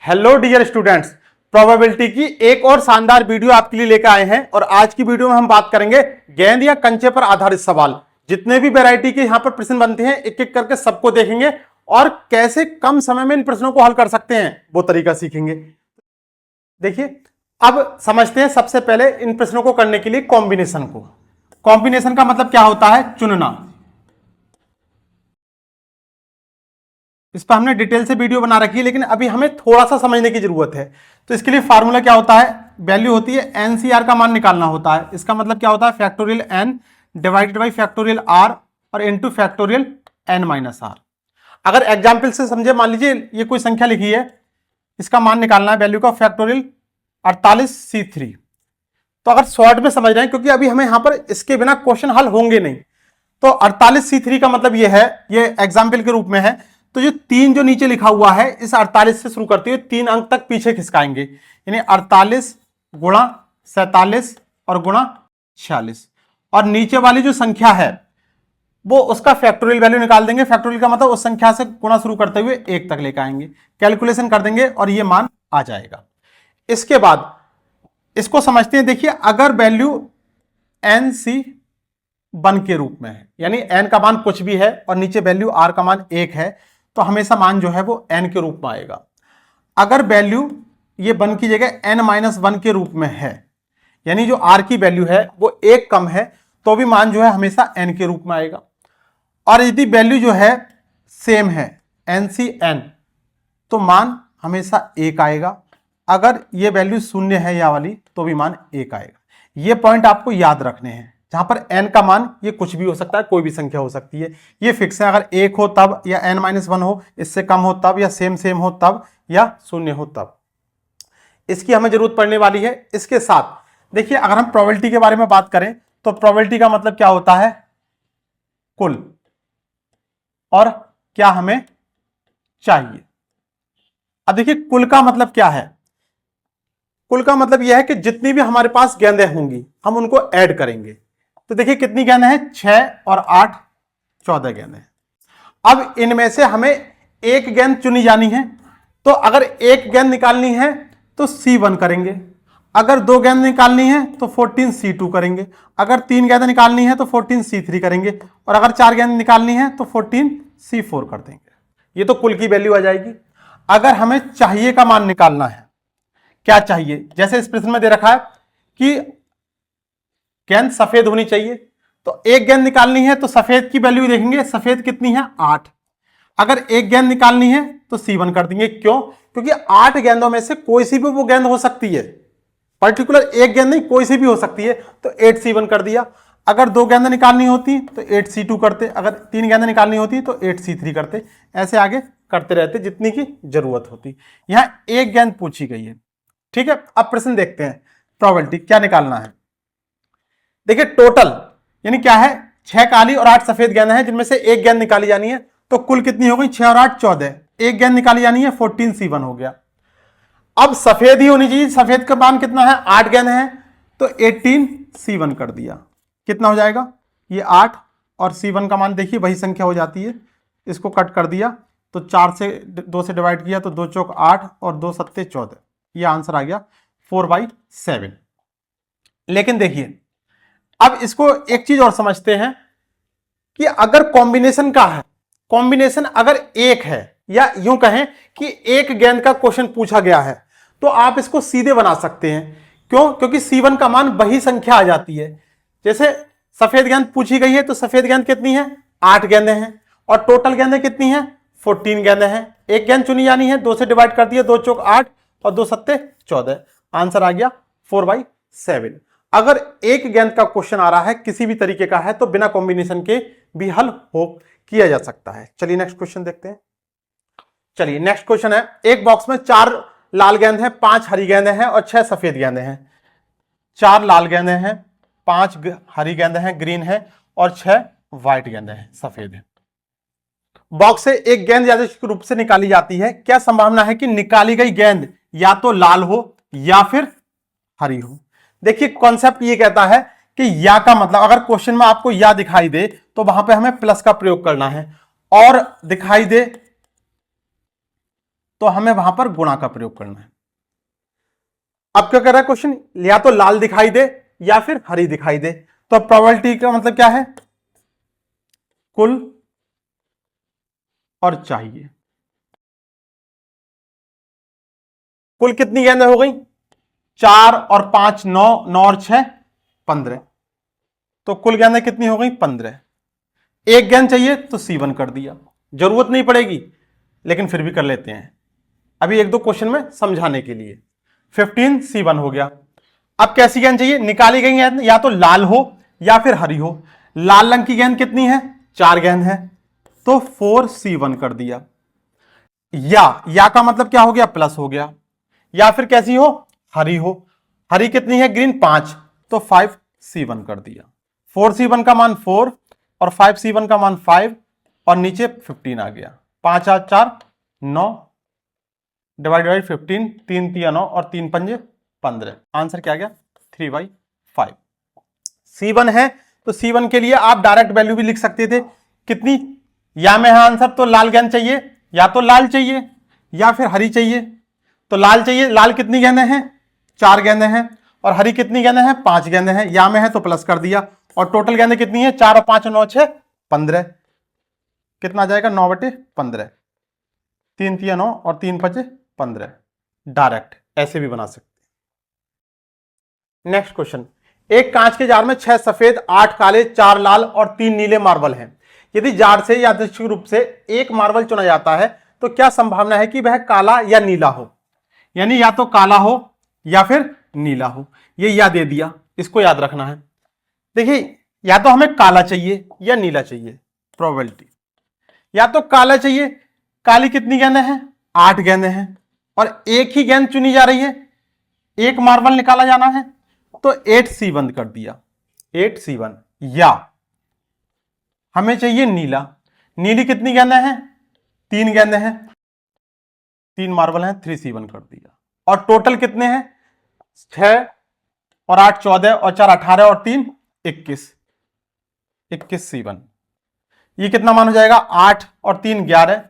Hello dear students, probability की एक और शानदार वीडियो आपके लिए लेकर आए हैं। और आज की वीडियो में हम बात करेंगे गेंद या कंचे पर आधारित सवाल। जितने भी वैरायटी के यहां पर प्रश्न बनते हैं एक एक करके सबको देखेंगे और कैसे कम समय में इन प्रश्नों को हल कर सकते हैं वो तरीका सीखेंगे। देखिए, अब समझते हैं सबसे पहले इन प्रश्नों को करने के लिए कॉम्बिनेशन को। कॉम्बिनेशन का मतलब क्या होता है? चुनना। इस पर हमने डिटेल से वीडियो बना रखी है, लेकिन अभी हमें थोड़ा सा समझने की जरूरत है। तो इसके लिए फार्मूला क्या होता है? वैल्यू होती है एनसीआर का मान निकालना होता है। इसका मतलब क्या होता है? Factorial n divided by factorial r और into factorial n minus r. अगर एग्जाम्पल से समझे, मान लीजिए ये कोई संख्या लिखी है, इसका मान निकालना है वैल्यू का फैक्टोरियल 48C3। तो अगर शॉर्ट में समझ रहे हैं, क्योंकि अभी हमें यहां पर इसके बिना क्वेश्चन हल होंगे नहीं, तो 48C3 का मतलब ये है, ये एग्जाम्पल के रूप में है। तो जो 3 जो नीचे लिखा हुआ है, इस 48 से शुरू करते हुए 3 अंक तक पीछे खिसकाएंगे, यानी 48 गुणा 47 और गुणा 46। और नीचे वाली जो संख्या है वो उसका फैक्टोरियल वैल्यू निकाल देंगे। फैक्टोरियल का मतलब उस संख्या से गुणा शुरू करते हुए 1 तक लेकर आएंगे, कैलकुलेशन कर देंगे और ये मान आ जाएगा। इसके बाद इसको समझते हैं। देखिए, अगर वैल्यू NC1 के रूप में है, यानी n का मान कुछ भी है और नीचे वैल्यू r का मान 1 है, तो हमेशा मान जो है वो n के रूप में आएगा। अगर वैल्यू ये 1 की जगह n-1 के रूप में है, यानी जो r की वैल्यू है वो 1 कम है, तो भी मान जो है हमेशा n के रूप में आएगा। और यदि वैल्यू जो है सेम है NC_n, तो मान हमेशा 1 आएगा। अगर ये वैल्यू 0 है या वाली, तो भी मान 1 आएगा। ये पॉइंट आपको याद रखने हैं। जहां पर n का मान ये कुछ भी हो सकता है, कोई भी संख्या हो सकती है, ये फिक्स है। अगर 1 हो तब, या n-1 हो, इससे कम हो तब, या सेम हो तब, या 0 हो तब। इसकी हमें जरूरत पड़ने वाली है। इसके साथ देखिए, अगर हम प्रोबेबिलिटी के बारे में बात करें तो प्रोबेबिलिटी का मतलब क्या होता है? कुल। और क्या हमें चाहिए? अब देखिए, कुल का मतलब क्या है? कुल का मतलब यह है कि जितनी भी हमारे पास गेंदें होंगी हम उनको ऐड करेंगे। तो देखिए कितनी गेंदें हैं? 6 और 8 14 गेंदें। अब इनमें से हमें एक गेंद चुनी जानी है। तो अगर एक गेंद निकालनी है तो C1 करेंगे, अगर 2 गेंद निकालनी है तो 14C2 करेंगे, अगर 3 गेंद निकालनी है तो 14C3 करेंगे, और अगर 4 गेंद निकालनी है तो 14C4 कर देंगे। ये तो कुल की वैल्यू आ जाएगी। अगर हमें चाहिए का मान निकालना है, क्या चाहिए? जैसे इस प्रश्न में दे रखा है कि गेंद सफेद होनी चाहिए, तो एक गेंद निकालनी है तो सफेद की वैल्यू देखेंगे, सफेद कितनी है? 8। अगर एक गेंद निकालनी है तो C1 कर देंगे। क्यों? क्योंकि 8 गेंदों में से कोई सी भी वो गेंद हो सकती है, पर्टिकुलर एक गेंद नहीं, कोई सी भी हो सकती है, तो 8C1 कर दिया। अगर 2 गेंद निकालनी होती तो 8C2 करते, अगर 3 गेंद निकालनी होती तो 8C3 करते। ऐसे आगे करते रहते जितनी की जरूरत होती। यहां एक गेंद पूछी गई है, ठीक है। अब प्रश्न देखते हैं, प्रोबेबिलिटी क्या निकालना है। देखिए, टोटल यानी क्या है? 6 काली और 8 सफेद गेंद है, जिनमें से एक गेंद निकाली जानी है। तो कुल कितनी हो गई? 6 और 8 14। एक गेंद निकाली जानी है, 14C1 हो गया। अब सफेद ही होनी चाहिए। सफेद का मान कितना है? 8 गेंद है, तो 18C1 कर दिया। कितना हो जाएगा? ये 8 और C1 का मान देखिए वही संख्या हो जाती है। इसको कट कर दिया तो 4 से 2 से डिवाइड किया तो 2 चौक 8 और 2 सत्ते 14। ये आंसर आ गया 4/7। लेकिन देखिए, अब इसको एक चीज और समझते हैं कि अगर कॉम्बिनेशन का है, कॉम्बिनेशन अगर एक है, या यूं कहें कि एक गेंद का क्वेश्चन पूछा गया है, तो आप इसको सीधे बना सकते हैं। क्यों? क्योंकि C1 का मान वही संख्या आ जाती है। जैसे सफेद गेंद पूछी गई है, तो सफेद गेंद कितनी है? 8 गेंदें हैं, और टोटल गेंदें कितनी हैं? 14 गेंदें हैं। एक गेंद चुनी जानी है, 2 से डिवाइड कर दिया, 2 चौक 8 और 2 सत्ते 14। आंसर आ गया 4/7। अगर एक गेंद का क्वेश्चन आ रहा है, किसी भी तरीके का है, तो बिना कॉम्बिनेशन के भी हल हो किया जा सकता है। चलिए नेक्स्ट क्वेश्चन देखते हैं। चलिए नेक्स्ट क्वेश्चन है, एक बॉक्स में 4 लाल गेंद हैं, 5 हरी गेंदें हैं और 6 सफेद गेंदें हैं। 4 लाल गेंदें हैं, 5 हरी गेंदें हैं ग्रीन है, और 6 व्हाइट गेंदें हैं सफेद है। बॉक्स से एक गेंद यादृच्छिक रूप से निकाली जाती है। क्या संभावना है कि निकाली गई गेंद या तो लाल हो या फिर हरी हो? देखिए, कॉन्सेप्ट ये कहता है कि या का मतलब, अगर क्वेश्चन में आपको या दिखाई दे तो वहां पे हमें प्लस का प्रयोग करना है, और दिखाई दे तो हमें वहां पर गुणा का प्रयोग करना है। अब क्या कर रहा है क्वेश्चन, या तो लाल दिखाई दे या फिर हरी दिखाई दे, तो अब प्रोबेबिलिटी का मतलब क्या है, कुल और चाहिए। कुल कितनी गेंदें हो गई, 4 और 5 9, 9 और 6 15, तो कुल गेंदें कितनी हो गई 15। एक गेंद चाहिए तो C1 कर दिया, जरूरत नहीं पड़ेगी लेकिन फिर भी कर लेते हैं अभी एक दो क्वेश्चन में समझाने के लिए। 15 C1 हो गया। अब कैसी गेंद चाहिए, निकाली गई गेंद या तो लाल हो या फिर हरी हो। लाल रंग की गेंद कितनी है, 4 गेंद है, तो 4 C1 कर दिया। या का मतलब क्या हो गया, प्लस हो गया। या फिर कैसी हो, हरी हो। हरी कितनी है, ग्रीन 5, तो 5 C1 कर दिया। 4 C1 का मान 4 और 5 C1 का मान 5 और नीचे 15 आ गया। 5 8 4 9 डिवाइड बाई 15, 3 3 9 और 3 पंजे 15। आंसर क्या आ गया, 3/5। C1 है तो C1 के लिए आप डायरेक्ट वैल्यू भी लिख सकते थे, कितनी, या में है आंसर तो लाल गेंद चाहिए, या तो लाल चाहिए या फिर हरी चाहिए। तो लाल चाहिए, लाल कितनी गेंदें हैं, 4 गेंदें हैं, और हरी कितनी गेंदें हैं, 5 गेंदें हैं। या में है तो प्लस कर दिया, और टोटल गेंदें कितनी है, 4 और 5 9 6 15। कितना आ जाएगा, 9/15। 3 3 9 और 3 5 15। डायरेक्ट ऐसे भी बना सकते। नेक्स्ट क्वेश्चन, एक कांच के जार में 6 सफेद 8 काले 4 लाल और 3 नीले मार्बल हैं। यदि जार से यादृच्छिक रूप से एक मार्बल चुना जाता है तो क्या संभावना है कि वह काला या नीला हो। यानी या तो काला हो या फिर नीला हो। ये या दे दिया, इसको याद रखना है। देखिए, या तो हमें काला चाहिए या नीला चाहिए, प्रोबेबिलिटी। या तो काला चाहिए, काली कितनी गेंदें हैं, 8 गेंदें हैं, और एक ही गेंद चुनी जा रही है, एक मार्बल निकाला जाना है, तो 8 C1 कर दिया, 8 C1। या हमें चाहिए नीला, नीली कितनी गेंदें हैं, 3 गेंदें हैं, 3 मार्बल हैं, 3 C1 कर दिया। और टोटल कितने हैं, 6 और 8 14 और 4 18 और 3 21, 21 C1। ये कितना मान हो जाएगा, 8 और 3 11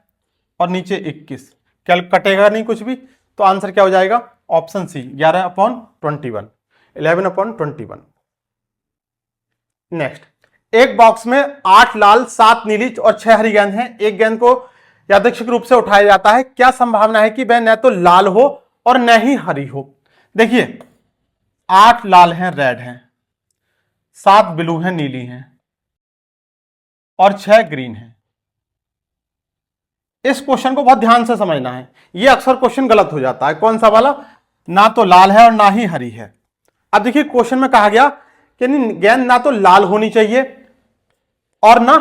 और नीचे 21। क्या कटेगा नहीं कुछ भी, तो आंसर क्या हो जाएगा, ऑप्शन सी, 11/21, 11/21। नेक्स्ट, एक बॉक्स में 8 लाल 7 नीली और 6 हरी गेंद हैं। एक गेंद को यादृच्छिक रूप से उठाया जाता है, क्या संभावना है कि वह न तो लाल हो और न ही हरी हो। देखिए, 8 लाल हैं, रेड हैं, 7 ब्लू हैं, नीली हैं, और 6 ग्रीन हैं। इस क्वेश्चन को बहुत ध्यान से समझना है, यह अक्सर क्वेश्चन गलत हो जाता है। कौन सा वाला, ना तो लाल है और ना ही हरी है। अब देखिए, क्वेश्चन में कहा गया कि गेंद ना तो लाल होनी चाहिए और ना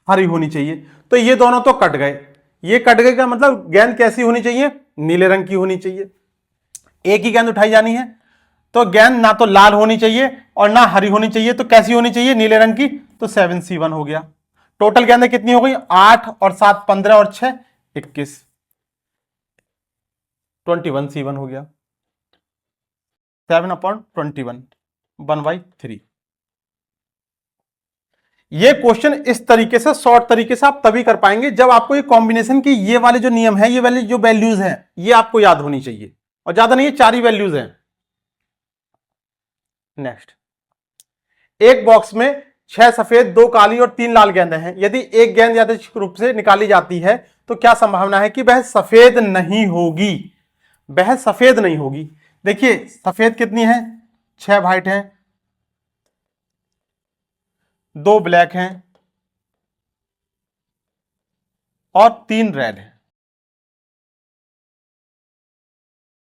हरी होनी चाहिए, तो ये दोनों तो कट गए। ये कट गए का मतलब गेंद कैसी होनी चाहिए, नीले रंग की होनी चाहिए। एक ही गेंद उठाई जानी है, तो गेंद ना तो लाल होनी चाहिए और ना हरी होनी चाहिए, तो कैसी होनी चाहिए, नीले रंग की, तो 7 C1 हो गया। टोटल गेंदें कितनी हो गई, 8 और 7 15 और 6 21, 21 C1 हो गया। 7/21, 1/3। ये क्वेश्चन इस तरीके से, शॉर्ट तरीके से आप तभी कर पाएंगे जब आपको ये कॉम्बिनेशन की ये वाले जो नियम है, ये वाले जो वैल्यूज हैं, ये आपको याद होनी चाहिए, और ज्यादा नहीं है, 4 ही वैल्यूज हैं। नेक्स्ट, एक बॉक्स में 6 सफेद 2 काली और 3 लाल गेंदें हैं। यदि एक गेंद यादृच्छिक रूप से निकाली जाती है तो क्या संभावना है कि वह सफेद नहीं होगी, वह सफेद नहीं होगी। देखिए, सफेद कितनी है, 6 व्हाइट हैं, 2 ब्लैक हैं और 3 रेड हैं।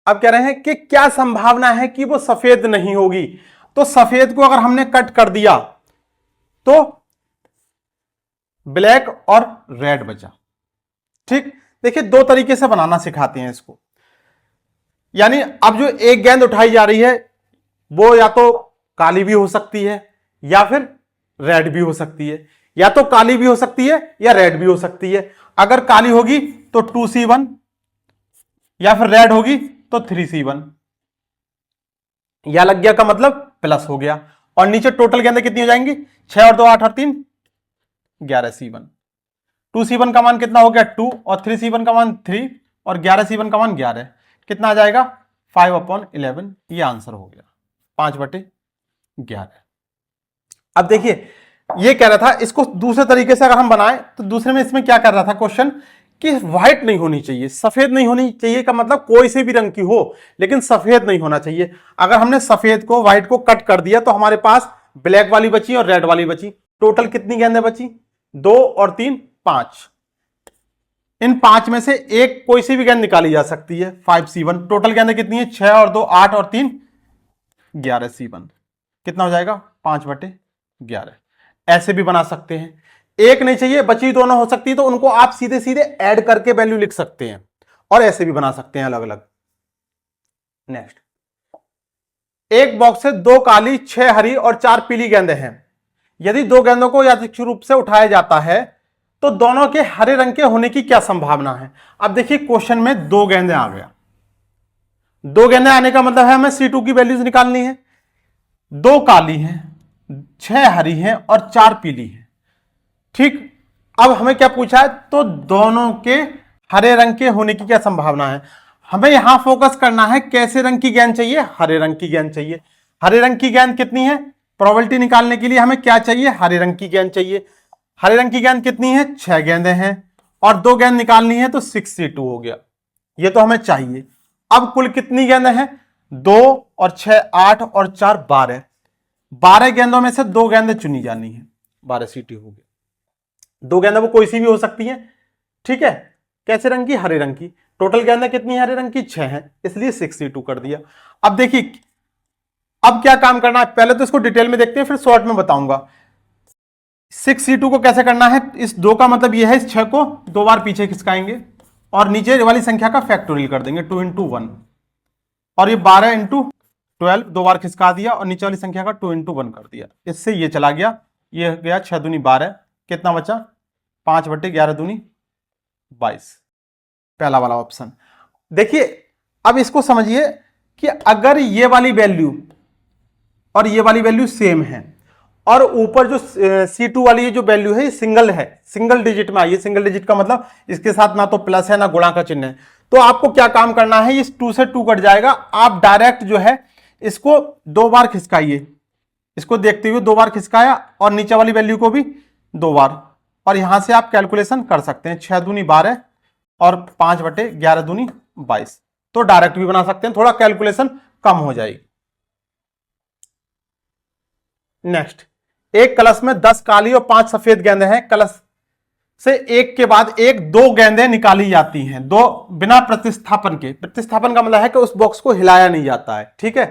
अब कह रहे हैं कि क्या संभावना है कि वो सफेद नहीं होगी। तो सफेद को अगर हमने कट कर दिया तो ब्लैक और रेड बचा। ठीक, देखिए, 2 तरीके से बनाना सिखाते हैं इसको। यानी अब जो एक गेंद उठाई जा रही है वो या तो काली भी हो सकती है या फिर रेड भी हो सकती है, या तो काली भी हो सकती है या रेड भी हो सकती है। अगर काली होगी तो 2 C1, या फिर रेड होगी तो 3 C1। या लग गया का मतलब प्लस हो गया, और नीचे टोटल गेंदें कितनी हो जाएंगी, 6 और 2 8 और 3 11 C1। 2 C1 का मान कितना हो गया, 2, और 3 C1 का मान 3, और 11C1 का मान 11, कितना आ जाएगा 5/11, ये आंसर हो गया 5/11। अब देखिए ये कह रहा था, इसको दूसरे तरीके से अगर हम बनाए तो दूसरे में इसमें क्या कर रहा था क्वेश्चन कि व्हाइट नहीं होनी चाहिए, सफेद नहीं होनी चाहिए का मतलब कोई से भी रंग की हो लेकिन सफेद नहीं होना चाहिए। अगर हमने सफेद को व्हाइट को कट कर दिया तो हमारे पास ब्लैक वाली बची और रेड वाली बची। टोटल कितनी गेंदें बची, 2 और 3 5। इन 5 में से एक कोई सी भी गेंद निकाली जा सकती है 5C1। टोटल गेंदें कितनी है 6 और 2 8 और 3 11C1, कितना हो जाएगा 5/11। ऐसे भी बना सकते हैं, एक नहीं चाहिए बची दोनों हो सकती है तो उनको आप सीधे सीधे ऐड करके वैल्यू लिख सकते हैं और ऐसे भी बना सकते हैं अलग अलग। नेक्स्ट, एक बॉक्स से 2 काली 6 हरी और 4 पीली गेंदें हैं। यदि 2 गेंदों को यादृच्छिक रूप से उठाया जाता है तो दोनों के हरे रंग के होने की क्या संभावना है। अब देखिए क्वेश्चन में 2 गेंदें आ गया, 2 गेंदें आने का मतलब है हमें C2 की वैल्यूज निकालनी है। 2 काली हैं, 6 हरी हैं और 4 पीली हैं। ठीक, अब हमें क्या पूछा है, तो दोनों के हरे रंग के होने की क्या संभावना है। हमें यहां फोकस करना है कैसे रंग की गेंद चाहिए, हरे रंग की गेंद चाहिए। हरे रंग की गेंद कितनी है, प्रोबेबिलिटी निकालने के लिए हमें क्या चाहिए, हरे रंग की गेंद चाहिए। हरे रंग की गेंद कितनी है, 6 गेंदें हैं और 2 गेंद निकालनी है तो 6C2 हो गया, ये तो हमें चाहिए। अब कुल कितनी गेंदें हैं, 2 और 6 8 और 4 12। 12 गेंदों में से 2 गेंदें चुनी जानी है, 12C2 हो गया। 2 गेंदें वो कोई सी भी हो सकती हैं, ठीक है, कैसे रंग की, हरे रंग की। टोटल गेंदें कितनी है हरे रंग की, 6 हैं, इसलिए 6C2 कर दिया। अब देखिए अब क्या काम करना है, पहले तो इसको डिटेल में देखते हैं फिर शॉर्ट में बताऊंगा। 6C2 को कैसे करना है, इस 2 का मतलब यह है इस 6 को 2 बार पीछे खिसकाएंगे और नीचे वाली संख्या का फैक्टोरियल कर देंगे 2 × 1 और ये 12 × 12 2 बार खिसका दिया और नीचे वाली संख्या का 2 × 1 कर दिया। इससे ये चला गया, ये गया 6 दूनी 12, कितना बचा 5/11 दूनी 22, पहला वाला ऑप्शन। देखिए अब इसको समझिए कि अगर ये वाली वैल्यू और ये वाली वैल्यू सेम है और ऊपर जो C2 वाली ये जो वैल्यू है ये सिंगल है, सिंगल डिजिट में आई है। सिंगल डिजिट का मतलब इसके साथ ना तो प्लस है ना गुणा का चिन्ह है, तो आपको क्या काम करना है, इस 2 से 2 कट जाएगा। आप डायरेक्ट जो है इसको 2 बार खिसकाइए, इसको देखते हुए 2 बार खिसकाया और नीचे वाली वैल्यू को भी 2 बार, और यहां से आप कैलकुलेशन कर सकते हैं 6 दूनी 12 और 5/11 दूनी 22। तो डायरेक्ट भी बना सकते हैं, थोड़ा कैलकुलेशन कम हो जाएगी। नेक्स्ट, एक कलश में 10 काली और 5 सफेद गेंदें हैं। कलश से एक के बाद एक 2 गेंदें निकाली जाती हैं, 2 बिना प्रतिस्थापन के। प्रतिस्थापन का मतलब है कि उस बॉक्स को हिलाया नहीं जाता है, ठीक है।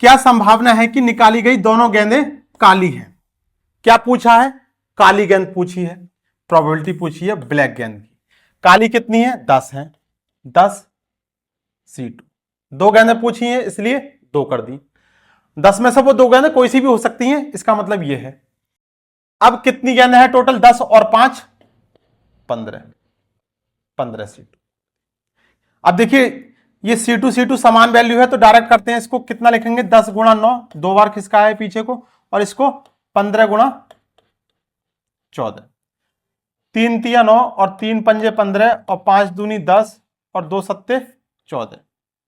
क्या संभावना है कि निकाली गई दोनों गेंदें काली हैं। क्या पूछा है, काली गेंद पूछी है, प्रोबेबिलिटी पूछी है ब्लैक गेंद की। काली कितनी है, 10 है, 10C2। 2 गेंदें पूछी हैं इसलिए 2 कर दी। 10 में से वो 2 गेंदें कोई सी भी हो सकती हैं, इसका मतलब ये है। अब कितनी गेंदें हैं टोटल, 10 और 5 15, 15C2। अब देखिए ये C2 समान वैल्यू है तो डायरेक्ट करते हैं, इसको कितना लिखेंगे 10 × 9, 2 बार खिसका है पीछे को, और इसको 15 × 14, 3 × 9 और 3 × 5 15 और 5 दूनी 10 और 2 सत्ते 14,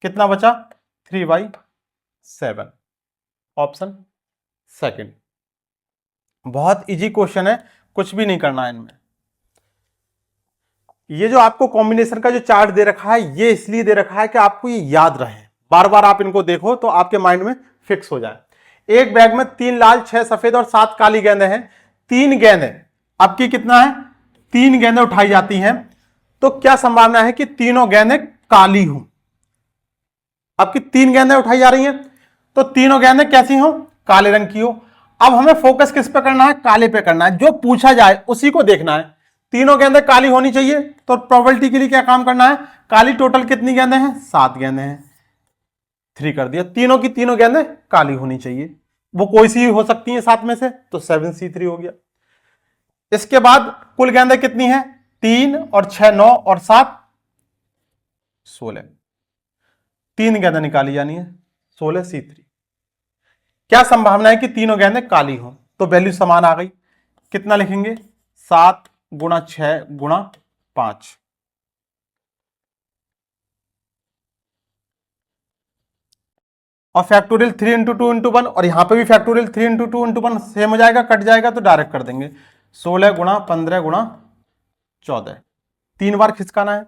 कितना बचा 3/7, ऑप्शन सेकंड। बहुत इजी क्वेश्चन है, कुछ भी नहीं करना है इनमें। ये जो आपको कॉम्बिनेशन का जो चार्ट दे रखा है ये इसलिए दे रखा है कि आपको ये याद रहे, बार बार आप इनको देखो तो आपके माइंड में फिक्स हो जाए। एक बैग में 3 लाल 6 सफेद और 7 काली गेंदें हैं। 3 गेंदें, आपकी कितना है 3 गेंदें उठाई जाती हैं, तो क्या संभावना है कि तीनों गेंदें काली हो। आपकी 3 गेंदें उठाई जा रही हैं तो तीनों गेंदें कैसी हो, काले रंग की हो। अब हमें फोकस किस पे करना है, काले पे करना है, जो पूछा जाए उसी को देखना है। तीनों गेंदें काली होनी चाहिए तो प्रोबेबिलिटी के लिए क्या काम करना है, काली टोटल कितनी गेंदें हैं, 7 गेंदें हैं, 3 कर दिया। तीनों की तीनों गेंदें काली होनी चाहिए, वो कोई सी हो सकती हैं 7 में से, तो 7C3 हो गया। इसके बाद कुल गेंदें कितनी हैं, 3 और 6 9 और 7 16, 3 गेंदें निकाली जानी है, 16C3। क्या संभावना है कि तीनों गेंदें काली हो, तो वैल्यू समान आ गई। कितना लिखेंगे 7 × 6 × 5, और फैक्टोरियल 3 इंटू 2 इंटू 1, और यहां पे भी फैक्टोरियल 3 इंटू 2 इंटू 1 सेम हो जाएगा, कट जाएगा तो डायरेक्ट कर देंगे। 16 गुणा 15 गुणा 14, 3 बार खिसकाना है।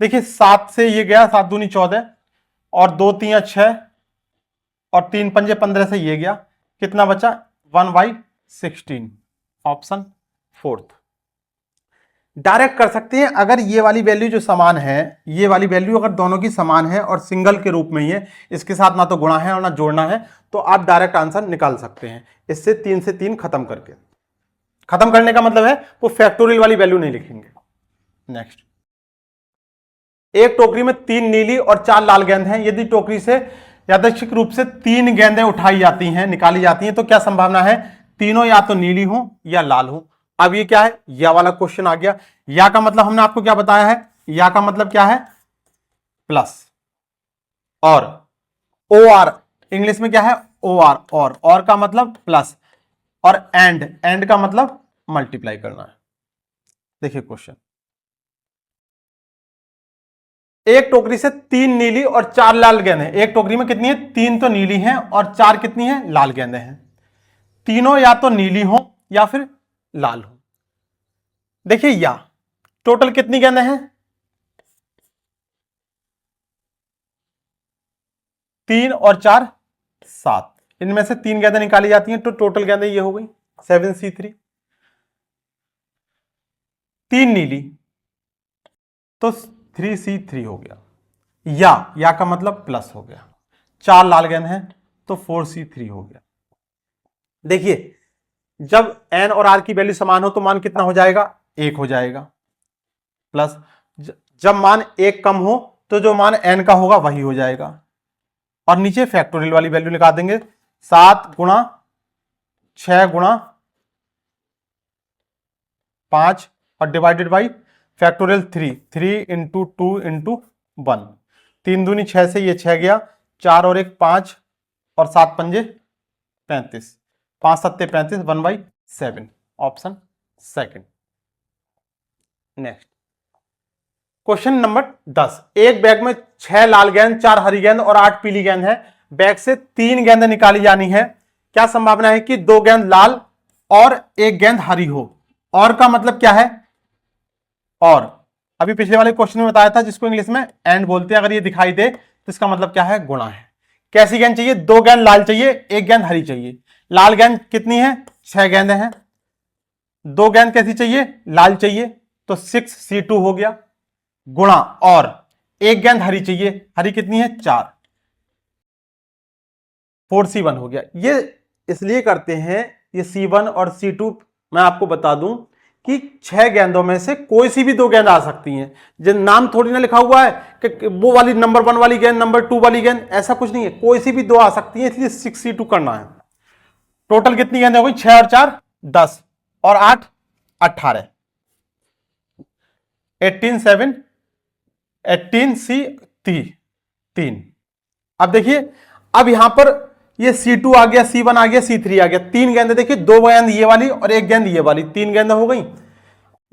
देखिए 7 से ये गया, 7 दूनी 14, और 2 3 6, और 3 पंजे 15 से ये गया, कितना बचा 1/16, ऑप्शन फोर्थ। डायरेक्ट कर सकते हैं अगर ये वाली वैल्यू जो समान है, ये वाली वैल्यू अगर दोनों की समान है और सिंगल के रूप में ही है, इसके साथ ना तो गुणा है और ना जोड़ना है, तो आप डायरेक्ट आंसर निकाल सकते हैं इससे 3 से 3 खत्म करके। खत्म करने का मतलब है वो फैक्टोरियल वाली वैल्यू नहीं लिखेंगे। नेक्स्ट, एक टोकरी में 3 नीली और 4 लाल गेंद हैं। यदि टोकरी से यादृच्छिक रूप से 3 गेंदें उठाई जाती हैं, निकाली जाती हैं, तो क्या संभावना है तीनों या तो नीली हो या लाल हो। अब ये क्या है, या वाला क्वेश्चन आ गया। या का मतलब हमने आपको क्या बताया है, या का मतलब क्या है प्लस, और ओ आर इंग्लिश में क्या है ओ आर, और का मतलब प्लस, और एंड का मतलब मल्टीप्लाई करना है। देखिए क्वेश्चन, एक टोकरी से 3 नीली और 4 लाल गेंदें। एक टोकरी में कितनी है, 3 तो नीली हैं और 4 कितनी है लाल गेंदें हैं। तीनों या तो नीली हो या फिर लाल हो। देखिए या टोटल कितनी गेंदें हैं, 3 और 4 7, इनमें से 3 गेंदें निकाली जाती हैं तो टोटल गेंदें ये हो गई 7C3। 3 नीली तो 3C3 हो गया, या का मतलब प्लस हो गया। 4 लाल गेंद हैं तो 4C3 हो गया। देखिए जब n और r की वैल्यू समान हो तो मान कितना हो जाएगा 1 हो जाएगा, प्लस जब मान 1 कम हो तो जो मान n का होगा वही हो जाएगा। और नीचे फैक्टोरियल वाली वैल्यू लगा देंगे, 7 गुणा 6 गुणा 5 और divided by factorial 3 into 2 into 1, 3 दूनी 6 से ये 6 गया, 4 और 1 5, और 7 पंजे 35, 5 7 35, 1/7, option second. Next question number 10, एक बैग में 6 लाल गेंद, 4 हरी गेंद और 8 पीली गेंद है। बैग से 3 गेंद निकाली जानी है। क्या संभावना है कि 2 गेंद लाल और 1 गेंद हरी हो। और का मतलब क्या है, और अभी पिछले वाले क्वेश्चन में बताया था जिसको इंग्लिश में एंड बोलते हैं। अगर ये दिखाई दे तो इसका मतलब क्या है गुणा है। कैसी गेंद चाहिए, 2 गेंद लाल चाहिए, 1 गेंद हरी चाहिए। लाल गेंद कितनी है 6 गेंदें हैं, 2 गेंद कैसी चाहिए लाल चाहिए, तो 6C2 हो गया, गुणा और 1 गेंद हरी चाहिए, हरी कितनी है 4, 4C1 हो गया। ये इसलिए करते हैं ये C1 और C2, मैं आपको बता दूं कि 6 गेंदों में से कोई सी भी 2 गेंद आ सकती हैं। जिन नाम थोड़ी ना लिखा हुआ है कि वो वाली नंबर 1 वाली गेंद, नंबर 2 वाली गेंद, ऐसा कुछ नहीं है, कोई सी भी 2 आ सकती है, इसलिए 6C2 करना है। टोटल कितनी गेंदें हो गई, 6 और 4 10 और 8 18, 18 18C3। अब देखिए, अब यहां पर ये C2 आ गया, C1 आ गया, C3 आ गया, 3 गेंदें देखिए, 2 गेंद ये वाली और 1 गेंद ये वाली, 3 गेंदें हो गई।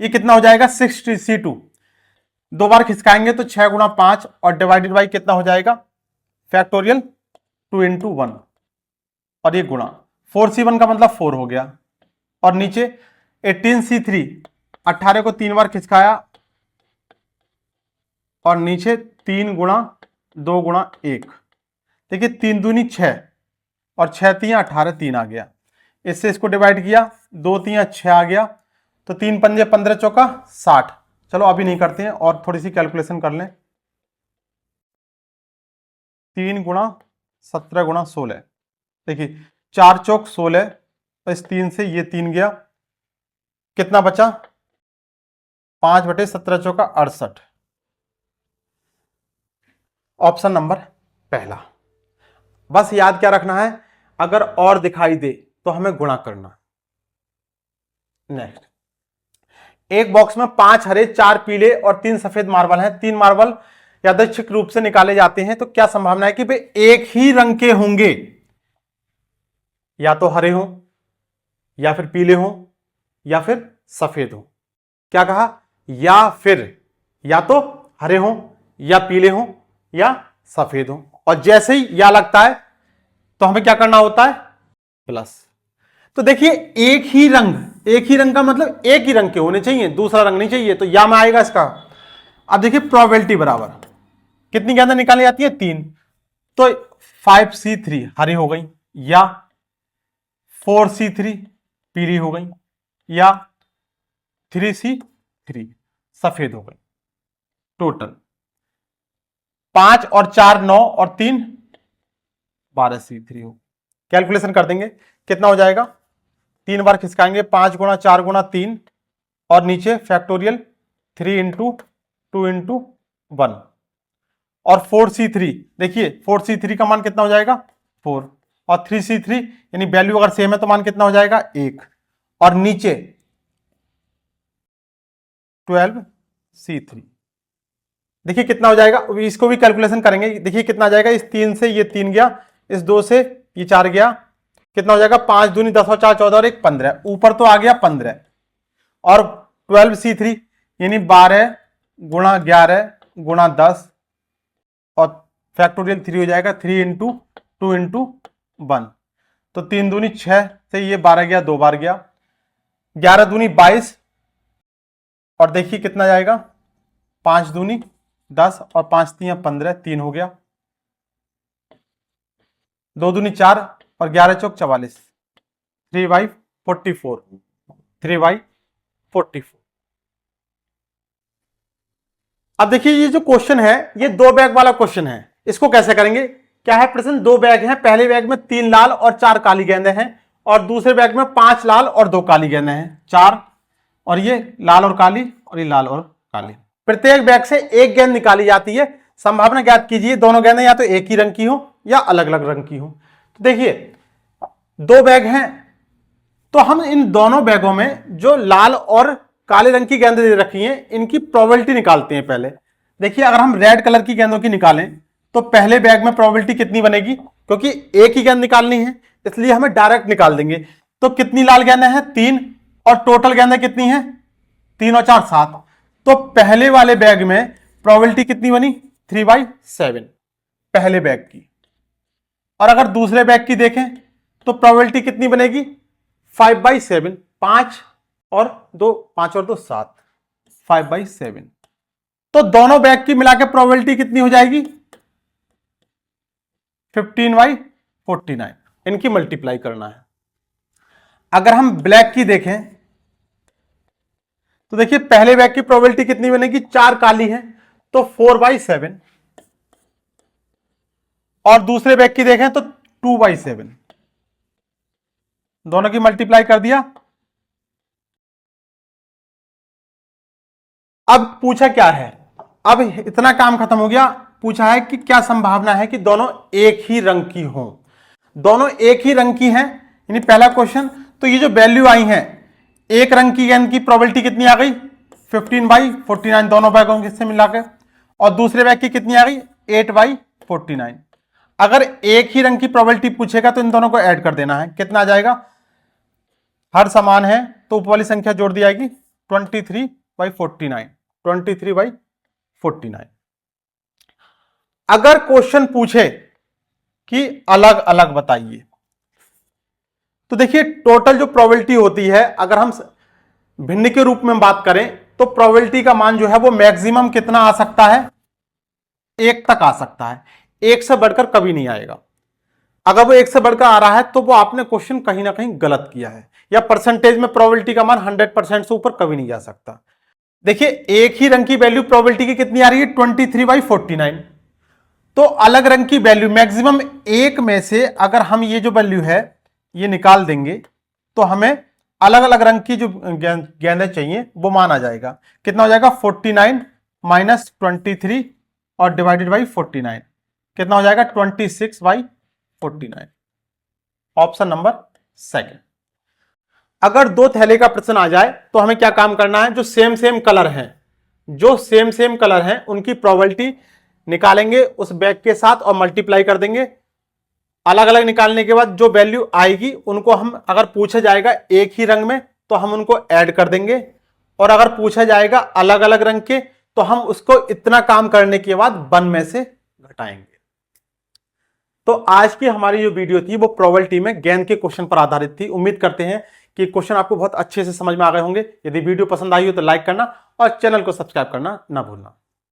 ये कितना हो जाएगा 6C2, 2 बार खिसकाएंगे तो 6 गुणा 5 और डिवाइडेड बाई कितना हो जाएगा फैक्टोरियल 2 इंटू 1, और ये गुणा 4C1 का मतलब 4 हो गया, और नीचे 18C3, 18 को 3 बार खिसकाया और नीचे 3 गुणा 2 गुणा 1, देखिए 3 दूनी 6 और 6 3 18, 3 आ गया। इससे इसको डिवाइड किया, 2 3 6 आ गया, तो 3 पंजे 15 चौका 60। चलो अभी नहीं करते हैं और थोड़ी सी कैलकुलेशन कर लें। 3 गुणा 17 गुणा 16, देखिए 4 चौक 16, तो इस 3 से ये 3 गया, कितना बचा 5/17 चौका 68, ऑप्शन नंबर पहला। बस याद क्या रखना है, अगर और दिखाई दे तो हमें गुणा करना। नेक्स्ट, एक बॉक्स में 5 हरे 4 पीले और 3 सफेद मार्बल हैं। 3 मार्बल यादृच्छिक रूप से निकाले जाते हैं, तो क्या संभावना है कि वे एक ही रंग के होंगे, या तो हरे हो या फिर पीले हो या फिर सफेद हो। क्या कहा, या फिर या तो हरे हो या पीले हो या सफेद हो। और जैसे ही या लगता है तो हमें क्या करना होता है, प्लस। तो देखिए एक ही रंग का मतलब एक ही रंग के होने चाहिए, दूसरा रंग नहीं चाहिए, तो या में आएगा इसका। अब देखिए प्रोबेबिलिटी बराबर कितनी गेंदें निकाली जाती है, 3, तो 5C3 हरी हो गई, या 4C3 पीली हो गई, या 3C3 सफेद हो गई। टोटल 5 और 4 9 और 3 12C3 हो। कैलकुलेशन कर देंगे कितना हो जाएगा, 3 बार खिसकाएंगे, 5 गुणा 4 गुणा 3 और नीचे फैक्टोरियल 3 इंटू 2 इंटू 1 और 4C3, देखिए 4C3 का मान कितना हो जाएगा 4 और 3C3 यानी वैल्यू अगर सेम है तो मान कितना हो जाएगा 1 और नीचे 12C3। देखिए कितना हो जाएगा, इसको भी कैलकुलेशन करेंगे। देखिए कितना आ जाएगा, इस 3 से ये 3 गया, इस 2 से ये 4 गया, कितना हो जाएगा 5 दूनी 10 और 4 14 और 1 15, ऊपर तो आ गया 15 और 12C3 यानी 12 गुणा 11 गुणा 10 और फैक्टोरियल 3 हो जाएगा 3 इंटू 2 इंटू 1, तो 3 दूनी 6 से ये 12 गया, 2 बार गया, 11 दूनी 22 और देखिए कितना जाएगा 5 दूनी 10 और 5 3 15, 3 हो गया, 2 दूनी 4 और 11 चौक 44, 3/44, 3/44। अब देखिए ये जो क्वेश्चन है ये 2 बैग वाला क्वेश्चन है, इसको कैसे करेंगे। क्या है प्रश्न, 2 बैग हैं, पहले बैग में 3 लाल और 4 काली गेंदें हैं और दूसरे बैग में 5 लाल और 2 काली गेंदें हैं, 4 और ये लाल और काली और ये लाल और काली। प्रत्येक बैग से एक गेंद निकाली जाती है, संभावना ज्ञात कीजिए दोनों गेंदें या तो एक ही रंग की हो या अलग अलग रंग की हो। तो देखिए 2 बैग हैं, तो हम इन दोनों बैगों में जो लाल और काले रंग की गेंदें दे रखी हैं इनकी प्रोबेबिलिटी निकालते हैं पहले। देखिए अगर हम रेड कलर की गेंदों की निकालें तो पहले बैग में प्रोबेबिलिटी कितनी बनेगी, क्योंकि एक ही गेंद निकालनी है इसलिए हमें डायरेक्ट निकाल देंगे। तो कितनी लाल गेंदें हैं 3 और टोटल गेंदें कितनी हैं 3 और 4 7, तो पहले वाले बैग में प्रोबेबिलिटी कितनी बनी 3/7 पहले बैग की। और अगर दूसरे बैग की देखें तो प्रोबेबिलिटी कितनी बनेगी 5/7, 5 और 2 5 और 2 7, 5/7। तो दोनों बैग की मिलाकर प्रोबेबिलिटी कितनी हो जाएगी 15/49, इनकी मल्टीप्लाई करना है। अगर हम ब्लैक की देखें तो देखिए पहले बैग की प्रोबेबिलिटी कितनी बनेगी 4 काली है तो 4/7 और दूसरे बैग की देखें तो 2/7, दोनों की मल्टीप्लाई कर दिया। अब पूछा क्या है, अब इतना काम खत्म हो गया, पूछा है कि क्या संभावना है कि दोनों एक ही रंग की हो। दोनों एक ही रंग की हैं यानी पहला क्वेश्चन, तो ये जो वैल्यू आई है एक रंग की गेंद की प्रोबेबिलिटी कितनी आ गई 15/49 दोनों बैगों से मिलाकर, और दूसरे बैग की कितनी आ गई 8/49। अगर एक ही रंग की प्रोबेबिलिटी पूछेगा तो इन दोनों को ऐड कर देना है, कितना आ जाएगा, हर समान है तो ऊपर वाली संख्या जोड़ दी जाएगी 23/49, 23/49। अगर क्वेश्चन पूछे कि अलग अलग बताइए तो देखिए टोटल जो प्रोबेबिलिटी होती है अगर हम भिन्न के रूप में बात करें तो प्रोबेबिलिटी का मान जो है वो मैक्सिमम कितना आ सकता है 1 तक आ सकता है, 1 से बढ़कर कभी नहीं आएगा। अगर वो 1 से बढ़कर आ रहा है तो वो आपने क्वेश्चन कहीं ना कहीं गलत किया है, या परसेंटेज में प्रोबेबिलिटी का मान 100% से ऊपर कभी नहीं जा सकता। देखिए एक ही रंग की वैल्यू प्रोबेबिलिटी की कितनी आ रही है 23/49, तो अलग रंग की वैल्यू मैक्सिमम 1 में से अगर हम ये जो वैल्यू है ये निकाल देंगे तो हमें अलग अलग रंग की जो गेंदें चाहिए वो मान आ जाएगा। कितना हो जाएगा 49 माइनस 23 और डिवाइडेड बाई 49, कितना हो जाएगा 26/49, ऑप्शन नंबर सेकंड। अगर 2 थैले का प्रश्न आ जाए तो हमें क्या काम करना है, जो सेम सेम कलर हैं, जो सेम सेम कलर हैं उनकी प्रोबेबिलिटी निकालेंगे उस बैग के साथ और मल्टीप्लाई कर देंगे। अलग अलग निकालने के बाद जो वैल्यू आएगी उनको हम, अगर पूछा जाएगा एक ही रंग में तो हम उनको ऐड कर देंगे, और अगर पूछा जाएगा अलग अलग रंग के तो हम उसको इतना काम करने के बाद 1 में से घटाएंगे। तो आज की हमारी जो वीडियो थी वो प्रोबेबिलिटी में गेन के क्वेश्चन पर आधारित थी। उम्मीद करते हैं कि क्वेश्चन आपको बहुत अच्छे से समझ में आ गए होंगे। यदि वीडियो पसंद आई हो तो लाइक करना और चैनल को सब्सक्राइब करना ना भूलना।